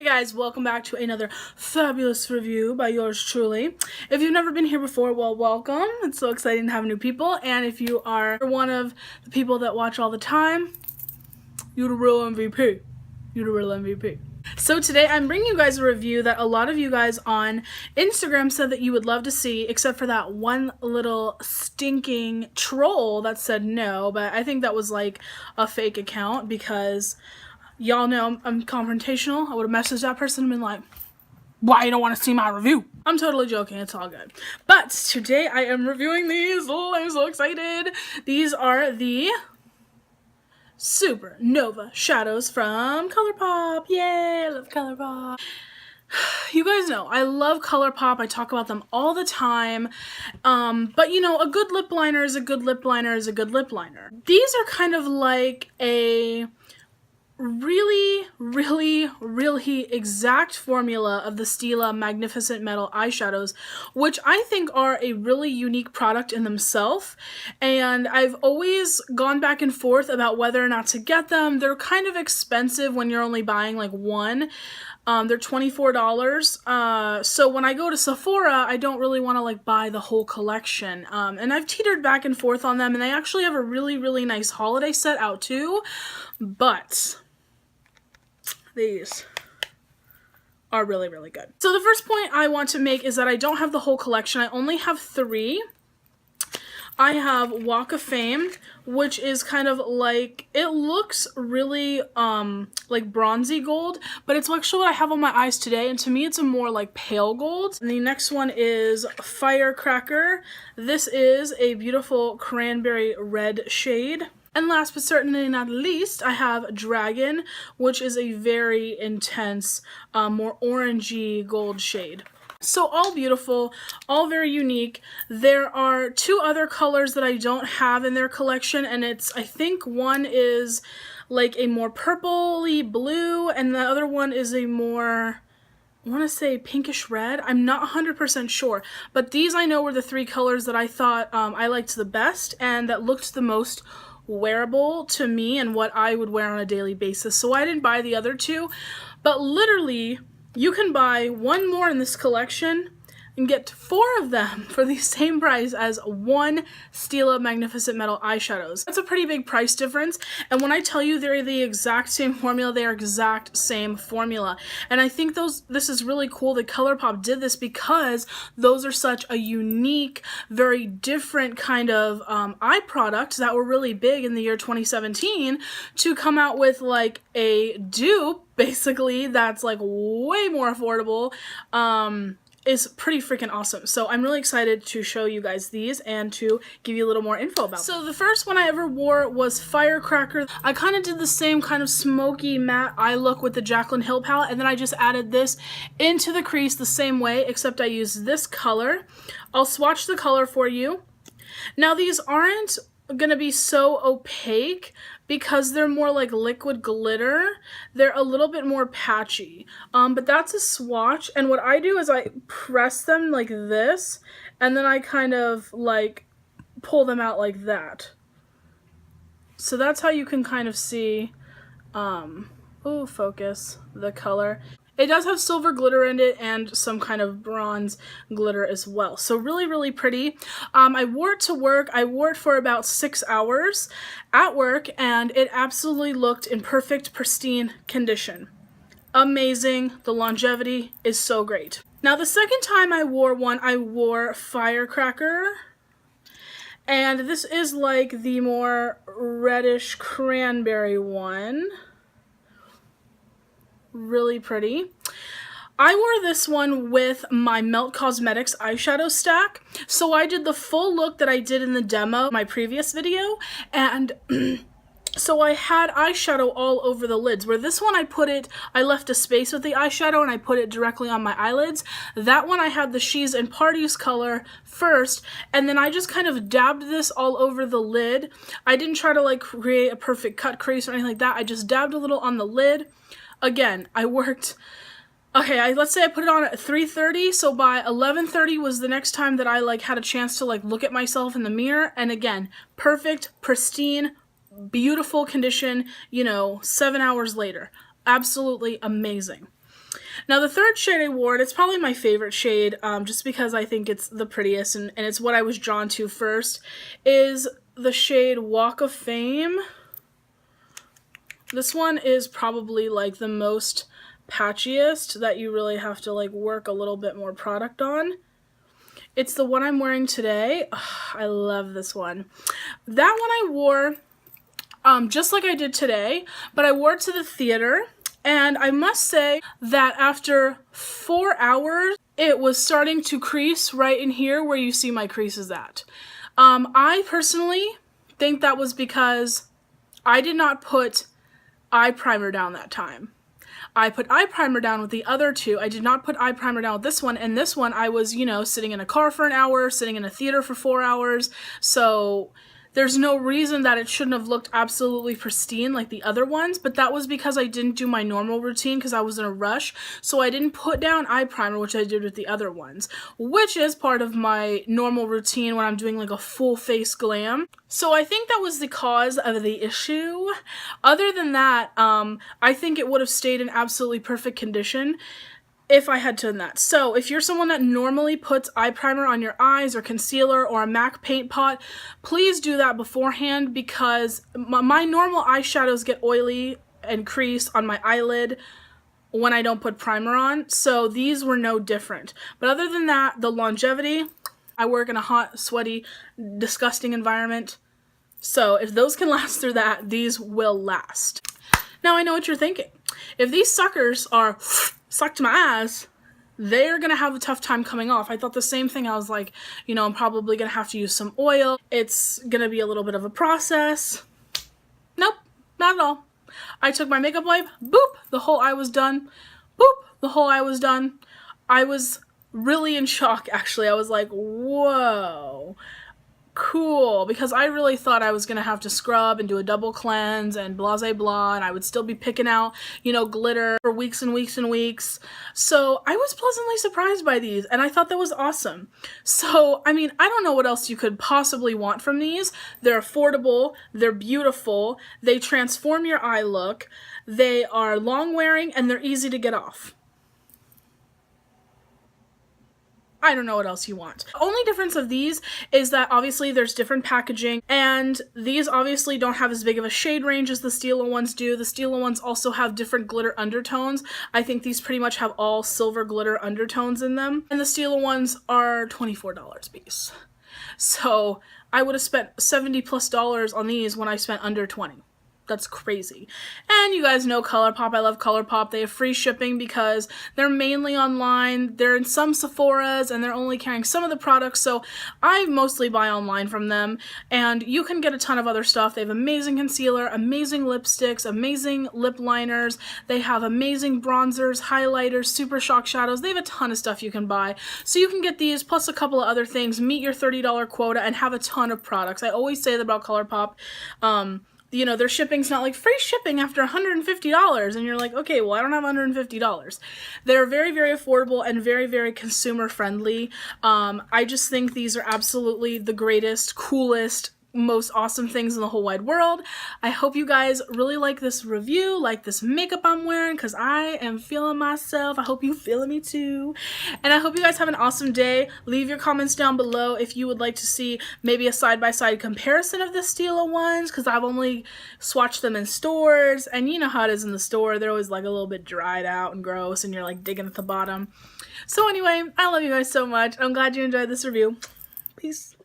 Hey guys, welcome back to another fabulous review by yours truly. If you've never been here before, well, welcome. It's so exciting to have new people. And if you are one of the people that watch all the time, you're the real MVP. You're the real MVP. So today I'm bringing you guys a review that a lot of you guys on Instagram said that you would love to see, except for that one little stinking troll that said no, but I think that was like a fake account because y'all know I'm confrontational. I would have messaged that person and been like, why you don't want to see my review? I'm totally joking, it's all good. But today I am reviewing these. Oh, I'm so excited. These are the Supernova Shadows from ColourPop. Yay, I love ColourPop. You guys know, I love ColourPop. I talk about them all the time. But you know, a good lip liner is a good lip liner is a good lip liner. These are kind of like a really exact formula of the Stila Magnificent Metal Eyeshadows, which I think are a really unique product in themselves, and I've always gone back and forth about whether or not to get them. They're kind of expensive when you're only buying like one. They're $24, so when I go to Sephora, I don't really want to like buy the whole collection, and I've teetered back and forth on them, and they actually have a really nice holiday set out too, but these are really good. So the first point I want to make is that I don't have the whole collection. I only have 3. I have Walk of Fame, which is kind of like, it looks really like bronzy gold, but it's actually what I have on my eyes today, and to me it's a more like pale gold. And the next one is Firecracker. This is a beautiful cranberry red shade. And last but certainly not least, I have Dragon, which is a very intense, more orangey gold shade. So all beautiful, all very unique. There are 2 other colors that I don't have in their collection, and I think one is like a more purpley blue, and the other one is a more, I want to say pinkish red. I'm not 100% sure, but these I know were the 3 colors that I thought I liked the best and that looked the most wearable to me and what I would wear on a daily basis. So I didn't buy the other 2, but literally you can buy 1 more in this collection and get 4 of them for the same price as 1 Stila Magnificent Metal Eyeshadows. That's a pretty big price difference, and when I tell you they're the exact same formula, they are exact same formula. And I think this is really cool that ColourPop did this because those are such a unique, very different kind of eye product that were really big in the year 2017 to come out with like a dupe, basically, that's like way more affordable. Is pretty freaking awesome. So I'm really excited to show you guys these and to give you a little more info about them. So the first one I ever wore was Firecracker. I kind of did the same kind of smoky matte eye look with the Jaclyn Hill palette, and then I just added this into the crease the same way, except I used this color. I'll swatch the color for you. Now these aren't gonna be so opaque because they're more like liquid glitter. They're a little bit more patchy, but that's a swatch, and what I do is I press them like this, and then I kind of like pull them out like that. So that's how you can kind of see, focus, the color. It does have silver glitter in it and some kind of bronze glitter as well. So really pretty. I wore it to work. I wore it for about 6 hours at work, and it absolutely looked in perfect, pristine condition. Amazing. The longevity is so great. Now the second time I wore one, I wore Firecracker. And this is like the more reddish cranberry one. Really pretty. I wore this one with my Melt Cosmetics eyeshadow stack. So I did the full look that I did in the demo, my previous video, and so I had eyeshadow all over the lids. Where this one I left a space with the eyeshadow and I put it directly on my eyelids. That one I had the She's and Parties color first, and then I just kind of dabbed this all over the lid. I didn't try to like create a perfect cut crease or anything like that. I just dabbed a little on the lid. Again, I worked, let's say I put it on at 3:30, so by 11:30 was the next time that I like had a chance to like look at myself in the mirror, and again, perfect, pristine, beautiful condition, you know, 7 hours later. Absolutely amazing. Now the third shade I wore, and it's probably my favorite shade, just because I think it's the prettiest and it's what I was drawn to first, is the shade Walk of Fame. This one is probably like the most patchiest that you really have to like work a little bit more product on. It's the one I'm wearing today. Ugh, I love this one. That one I wore just like I did today, but I wore it to the theater, and I must say that after 4 hours, it was starting to crease right in here where you see my creases at. I personally think that was because I did not put eye primer down that time. I put eye primer down with the other two. I did not put eye primer down with this one. And this one, I was, you know, sitting in a car for an hour, sitting in a theater for 4 hours. So there's no reason that it shouldn't have looked absolutely pristine like the other ones, but that was because I didn't do my normal routine because I was in a rush. So I didn't put down eye primer, which I did with the other ones, which is part of my normal routine when I'm doing like a full face glam. So I think that was the cause of the issue. Other than that, I think it would have stayed in absolutely perfect condition if I had done that. So if you're someone that normally puts eye primer on your eyes or concealer or a MAC paint pot, please do that beforehand, because my normal eyeshadows get oily and crease on my eyelid when I don't put primer on. So these were no different. But other than that, the longevity, I work in a hot, sweaty, disgusting environment. So if those can last through that, these will last. Now I know what you're thinking. If these suckers are stuck to my ass, they're gonna have a tough time coming off. I thought the same thing. I was like, you know, I'm probably gonna have to use some oil. It's gonna be a little bit of a process. Nope, not at all. I took my makeup wipe, boop, the whole eye was done. Boop, the whole eye was done. I was really in shock, actually. I was like, whoa. Cool, because I really thought I was gonna have to scrub and do a double cleanse and blah blah, and I would still be picking out, you know, glitter for weeks and weeks and weeks. So I was pleasantly surprised by these, and I thought that was awesome. So, I mean, I don't know what else you could possibly want from these. They're affordable, they're beautiful, they transform your eye look, they are long wearing, and they're easy to get off. I don't know what else you want. The only difference of these is that obviously there's different packaging, and these obviously don't have as big of a shade range as the Stila ones do. The Stila ones also have different glitter undertones. I think these pretty much have all silver glitter undertones in them. And the Stila ones are $24 a piece. So I would have spent $70+ on these when I spent under $20. That's crazy. And you guys know ColourPop. I love ColourPop. They have free shipping because they're mainly online. They're in some Sephoras and they're only carrying some of the products, so I mostly buy online from them. And you can get a ton of other stuff. They have amazing concealer, amazing lipsticks, amazing lip liners. They have amazing bronzers, highlighters, super shock shadows. They have a ton of stuff you can buy. So you can get these plus a couple of other things, meet your $30 quota, and have a ton of products. I always say that about ColourPop. You know, their shipping's not like free shipping after $150, and you're like, okay, well, I don't have $150. They're very, very affordable and very, very consumer friendly. I just think these are absolutely the greatest, coolest, most awesome things in the whole wide world. I hope you guys really like this review, like this makeup I'm wearing, because I am feeling myself. I hope you feeling me too. And I hope you guys have an awesome day. Leave your comments down below if you would like to see maybe a side-by-side comparison of the Stila ones, because I've only swatched them in stores, and you know how it is in the store. They're always like a little bit dried out and gross, and you're like digging at the bottom. So anyway, I love you guys so much. I'm glad you enjoyed this review. Peace.